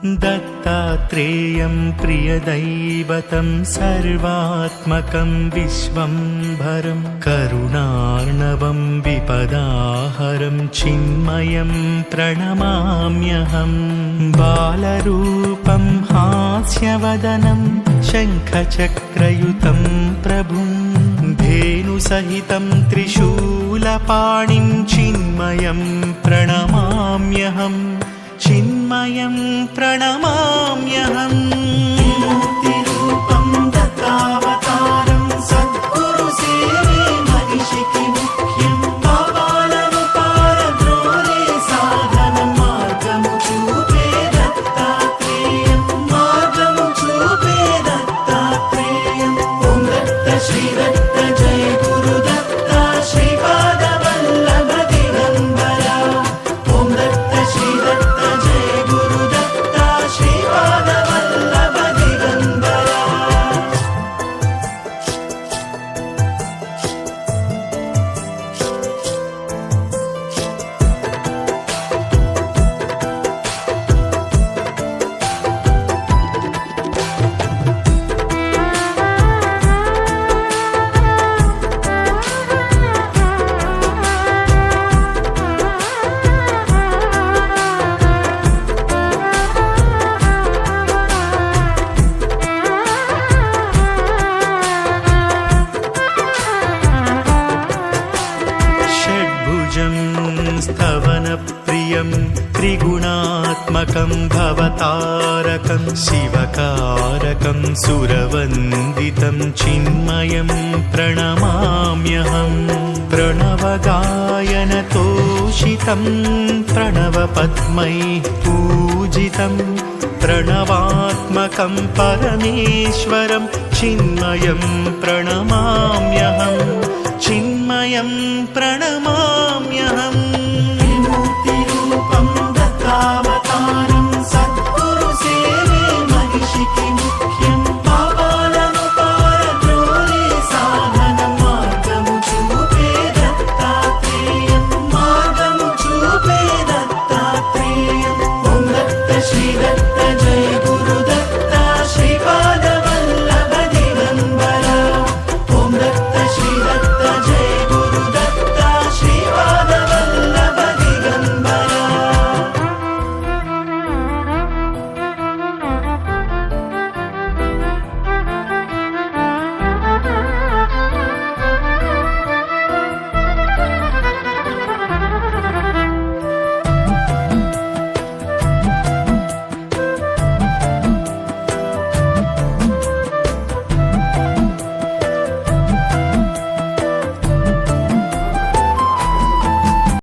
दत्तात्रेयं प्रियदैवतं सर्वात्मकं विश्वम्भरं करुणार्णवं विपदाहरं चिन्मयं प्रणमाम्यहम् बालरूपं हास्यवदनं शङ्खचक्रयुतं प्रभुं धेनुसहितं त्रिशूलपाणिं चिन्मयं प्रणमाम्यहम् चिन्मयं प्रणमाम्यहम् मूर्तिरूपं दत्तावतारं सद्गुरु सेवे महिषिकी मुख्यं पापालनुपारद्रोहे साधनं मार्गमु चूपे दत्तात्रेयं मार्गमु चूपे दत्तात्रेयम् ॐ दत्त श्री दत्त जय गुरु दत्ता श्रीपादवल्लभ दिगम्बरा ॐ दत्त श्री दत्त स्तवनप्रियं त्रिगुणात्मकं भवतारकं शिवकारकं सुरवन्दितं चिन्मयं प्रणमाम्यहम् प्रणवगायनतोषितं प्रणवपद्मैः पूजितं प्रणवात्मकं परमेश्वरं चिन्मयं प्रणमाम्यहम् चिन्मयं प्रणमाम्यहम्